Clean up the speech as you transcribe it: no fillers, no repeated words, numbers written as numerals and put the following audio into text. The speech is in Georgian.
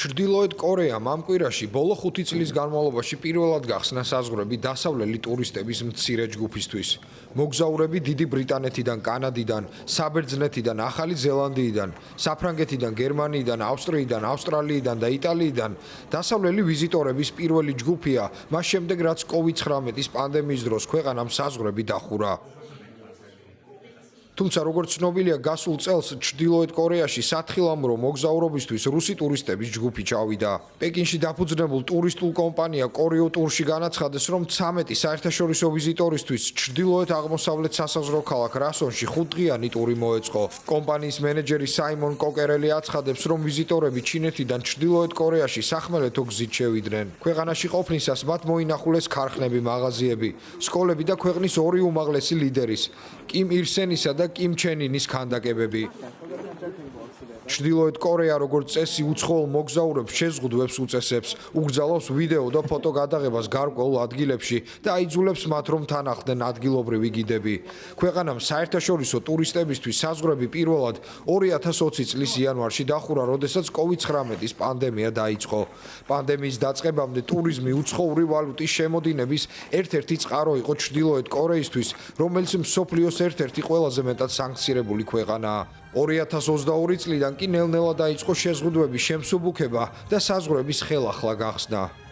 ჩრდილოეთ კორეამ ამ კვირაში ბოლო 5 წლის განმავლობაში პირველად გახსნა საზღვრები დასავლელი ტურისტების მცირე ჯგუფისთვის. მოგზაურები დიდი ბრიტანეთიდან, კანადიდან, საბერძნეთიდან, ახალი ზელანდიიდან, საფრანგეთიდან, გერმანიიდან, ავსტრიიდან, ავსტრალიიდან და იტალიიდან დასავლელი ვიზიტორების პირველი ჯგუფია, მას შემდეგ რაც COVID-19 პანდემიის დროს ქვეყანამ საზღვრები დახურა. თუმცა როგორც ცნობილია, გასულ წელს ჩრდილოეთ კორეაში სათხილამურო მოგზაურობისთვის რუსი ტურისტების ჯგუფი ჩავიდა. პეკინში დაფუძნებულ ტურისტულ კომპანია კორეო ტურში განაცხადეს, რომ 13 საერთაშორისო ვიზიტორისთვის ჩრდილოეთ აღმოსავლეთ სასაზღვრო ქალაქ რასონში 5 დღიანი ტური მოეწყო. კომპანიის მენეჯერი საიმონ კოკერელი აცხადებს, რომ ვიზიტორები ჩინეთიდან ჩრდილოეთ კორეაში სახმელეთო გზით შევიდნენ. ქვეყანაში ყოფნისას მათ მოინახულეს ქარხნები, მაღაზიები, სკოლები და ქვეყნის ორი უმაღლესი ლიდერის, კიმ ირსენისა და კიმ ჩენინის ქანდაკებები. ჩრდილოეთ კორეა როგორც წესი უცხოელ მოგზაურებს შეზღუდვებს უწესებს, უკრძალავს ვიდეო და ფოტო გადაღებას გარკვეულ ადგილებში და აიძულებს მათ, რომ თან ახლდნენ ადგილობრივი გიდები. ქვეყანამ საერთაშორისო ტურისტებისთვის საზღვრები პირველად 2020 წლის იანვარში დახურა, როდესაც COVID-19 პანდემია დაიწყო. პანდემიის დაწყებამდე ტურიზმი უცხოური ვალუტის შემოდინების ერთ-ერთი წყარო იყო ჩრდილოეთ კორეისთვის, რომელიც მსოფლიოს ერთ-ერთი ყველაზე მეტად სანქცირებული ქვეყანაა. 2022 წლიდან კი ნელ-ნელა დაიწყო შეზღუდვების შემსუბუქება და საზღვრების ხელახლა გახსნა.